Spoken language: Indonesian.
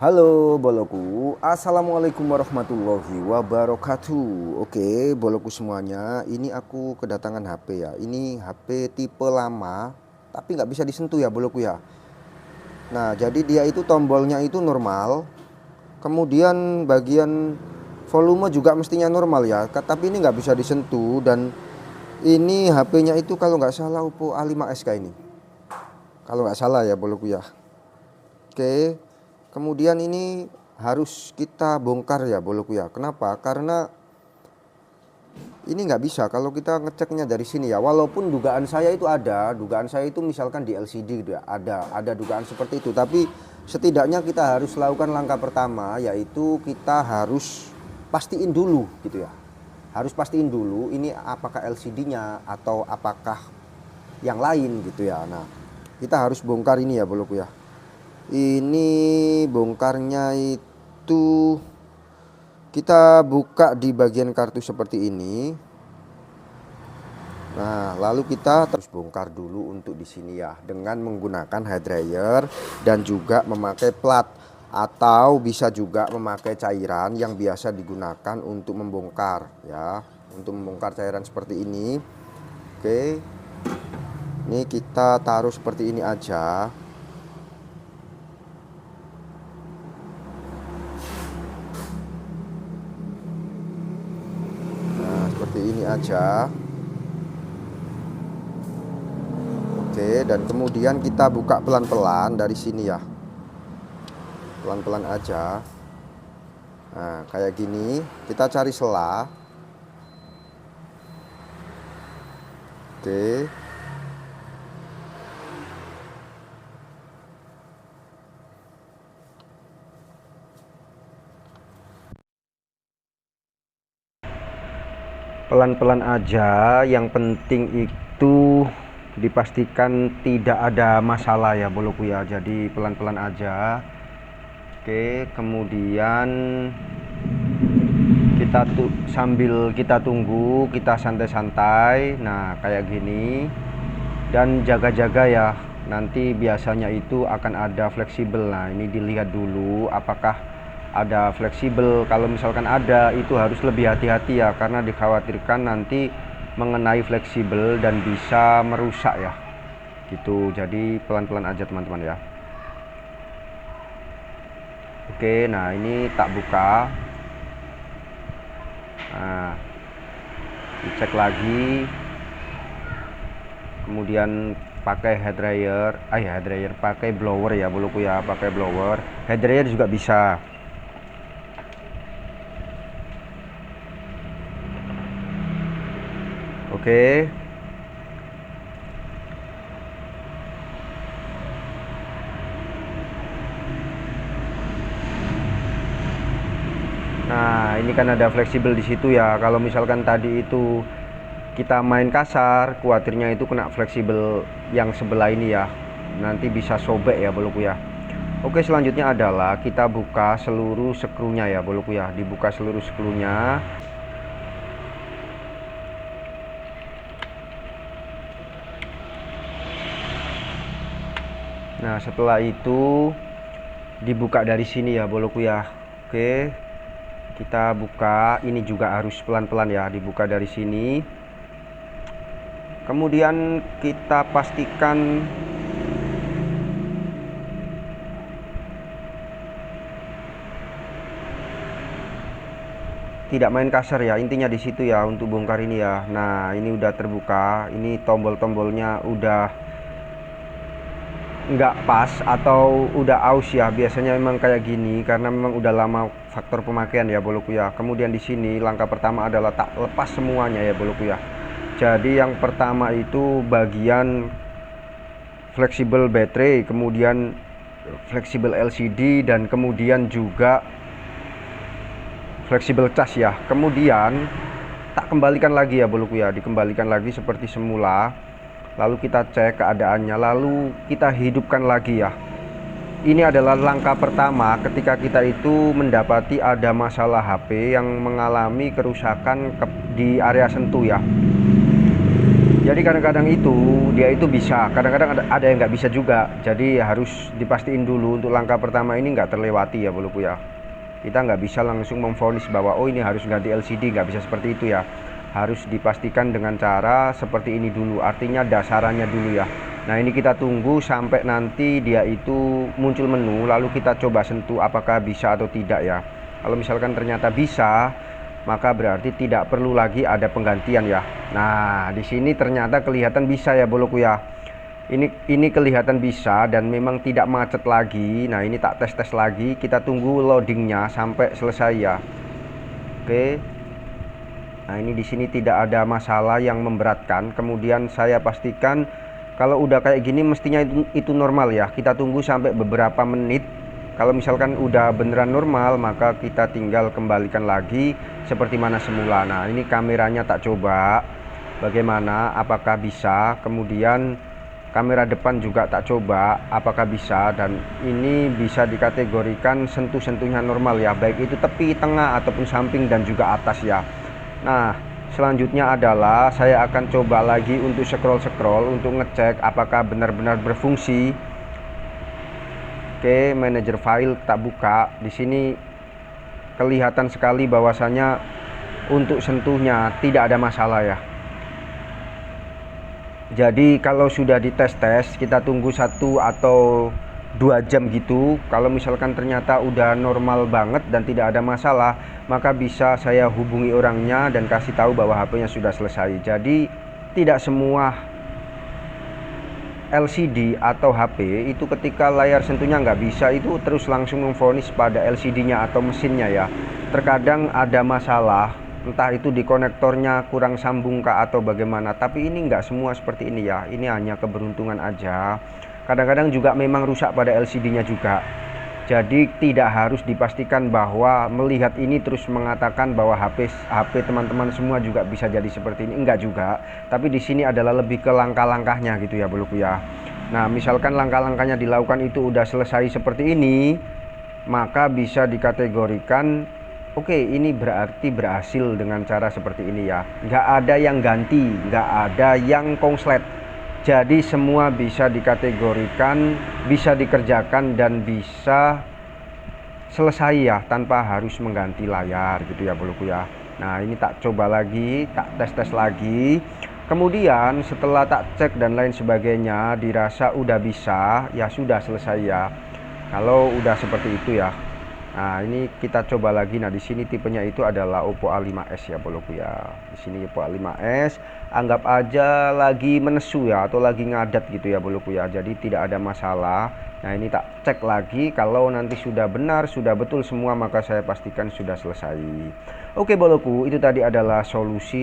Halo boloku, assalamualaikum warahmatullahi wabarakatuh. Oke boloku semuanya, ini aku kedatangan HP ya. Ini HP tipe lama, tapi nggak bisa disentuh ya boloku ya. Nah jadi dia itu tombolnya itu normal, kemudian bagian volume juga mestinya normal ya. Tapi ini nggak bisa disentuh dan ini HP-nya itu kalau nggak salah Oppo A5s kayak ini. Kalau nggak salah ya boloku ya. Oke, kemudian ini harus kita bongkar ya boloku ya. Kenapa? Karena ini nggak bisa kalau kita ngeceknya dari sini ya. Walaupun dugaan saya itu dugaan saya itu misalkan di LCD gitu ya, ada dugaan seperti itu. Tapi setidaknya kita harus lakukan langkah pertama, yaitu kita harus pastiin dulu gitu ya. Harus pastiin dulu ini apakah LCD-nya atau apakah yang lain gitu ya. Nah, kita harus bongkar ini ya boloku ya. Ini bongkarnya itu kita buka di bagian kartu seperti ini. Nah, lalu kita terus bongkar dulu untuk di sini ya, dengan menggunakan hair dryer dan juga memakai plat, atau bisa juga memakai cairan yang biasa digunakan untuk membongkar ya, untuk membongkar cairan seperti ini. Oke, ini kita taruh seperti ini aja. Seperti ini aja. Oke, dan kemudian kita buka pelan-pelan dari sini ya, pelan-pelan aja. Nah kayak gini, kita cari sela. Oke, pelan-pelan aja, yang penting itu dipastikan tidak ada masalah ya boloku ya. Jadi pelan-pelan aja. Oke, kemudian kita sambil kita tunggu, kita santai-santai. Nah kayak gini, dan jaga-jaga ya, nanti biasanya itu akan ada fleksibel. Nah ini dilihat dulu apakah ada fleksibel. Kalau misalkan ada, itu harus lebih hati-hati ya, karena dikhawatirkan nanti mengenai fleksibel dan bisa merusak ya gitu. Jadi pelan-pelan aja teman-teman ya. Oke, nah ini tak buka. Nah dicek lagi, kemudian pakai hair dryer, pakai blower ya boloku ya, pakai blower. Hair dryer juga bisa. Oke. Nah, ini kan ada fleksibel di situ ya. Kalau misalkan tadi itu kita main kasar, khawatirnya itu kena fleksibel yang sebelah ini ya. Nanti bisa sobek ya boloku ya. Oke, selanjutnya adalah kita buka seluruh skrunya ya boloku ya. Dibuka seluruh skrunya. Nah setelah itu dibuka dari sini ya boloku ya. Oke, kita buka. Ini juga harus pelan-pelan ya, dibuka dari sini. Kemudian kita pastikan tidak main kasar ya, intinya di situ ya untuk bongkar ini ya. Nah ini udah terbuka, ini tombol-tombolnya udah nggak pas atau udah aus ya. Biasanya memang kayak gini karena memang udah lama faktor pemakaian ya boloku ya. Kemudian di sini langkah pertama adalah tak lepas semuanya ya boloku ya. Jadi yang pertama itu bagian fleksibel baterai, kemudian fleksibel LCD, dan kemudian juga fleksibel cas ya. Kemudian tak kembalikan lagi ya boloku ya, dikembalikan lagi seperti semula. Lalu kita cek keadaannya, lalu kita hidupkan lagi ya. Ini adalah langkah pertama ketika kita itu mendapati ada masalah HP yang mengalami kerusakan di area sentuh ya. Jadi kadang-kadang itu dia itu bisa, kadang-kadang ada yang nggak bisa juga. Jadi harus dipastiin dulu untuk langkah pertama ini nggak terlewati ya boloku ya. Kita nggak bisa langsung memvonis bahwa oh ini harus ganti LCD, nggak bisa seperti itu ya. Harus dipastikan dengan cara seperti ini dulu, artinya dasarannya dulu ya. Nah ini kita tunggu sampai nanti dia itu muncul menu, lalu kita coba sentuh apakah bisa atau tidak ya. Kalau misalkan ternyata bisa, maka berarti tidak perlu lagi ada penggantian ya. Nah di sini ternyata kelihatan bisa ya boloku ya. Ini kelihatan bisa dan memang tidak macet lagi. Nah ini tak tes lagi, kita tunggu loadingnya sampai selesai ya. Oke. Nah ini di sini tidak ada masalah yang memberatkan. Kemudian saya pastikan kalau udah kayak gini mestinya itu normal ya. Kita tunggu sampai beberapa menit. Kalau misalkan udah beneran normal, maka kita tinggal kembalikan lagi seperti mana semula. Nah ini kameranya tak coba bagaimana, apakah bisa. Kemudian kamera depan juga tak coba apakah bisa, dan ini bisa dikategorikan sentuh-sentuhnya normal ya, baik itu tepi, tengah ataupun samping dan juga atas ya. Nah selanjutnya adalah saya akan coba lagi untuk scroll untuk ngecek apakah benar-benar berfungsi. Oke, manajer file tak buka. Di sini kelihatan sekali bahwasanya untuk sentuhnya tidak ada masalah ya. Jadi kalau sudah dites-tes, kita tunggu 1 atau 2 jam gitu. Kalau misalkan ternyata udah normal banget dan tidak ada masalah, maka bisa saya hubungi orangnya dan kasih tahu bahwa HP-nya sudah selesai. Jadi tidak semua LCD atau HP itu ketika layar sentuhnya nggak bisa itu terus langsung memvonis pada LCD-nya atau mesinnya ya. Terkadang ada masalah, entah itu di konektornya kurang sambung kah atau bagaimana, tapi ini nggak semua seperti ini ya. Ini hanya keberuntungan aja. Kadang-kadang juga memang rusak pada LCD-nya juga. Jadi tidak harus dipastikan bahwa melihat ini terus mengatakan bahwa HP teman-teman semua juga bisa jadi seperti ini, enggak juga. Tapi di sini adalah lebih ke langkah-langkahnya gitu ya boloku ya. Nah misalkan langkah-langkahnya dilakukan itu udah selesai seperti ini, maka bisa dikategorikan oke, ini berarti berhasil dengan cara seperti ini ya. Nggak ada yang ganti, nggak ada yang konslet. Jadi semua bisa dikategorikan, bisa dikerjakan dan bisa selesai ya tanpa harus mengganti layar gitu ya boloku ya. Nah ini tak coba lagi, tak tes lagi. Kemudian setelah tak cek dan lain sebagainya dirasa udah bisa, ya sudah selesai ya. Kalau udah seperti itu ya. Nah ini kita coba lagi. Nah di sini tipenya itu adalah Oppo A5s ya boloku ya. Di sini Oppo A5s, anggap aja lagi menesu ya atau lagi ngadat gitu ya boloku ya. Jadi tidak ada masalah. Nah ini tak cek lagi, kalau nanti sudah benar, sudah betul semua, maka saya pastikan sudah selesai. Oke boloku, itu tadi adalah solusi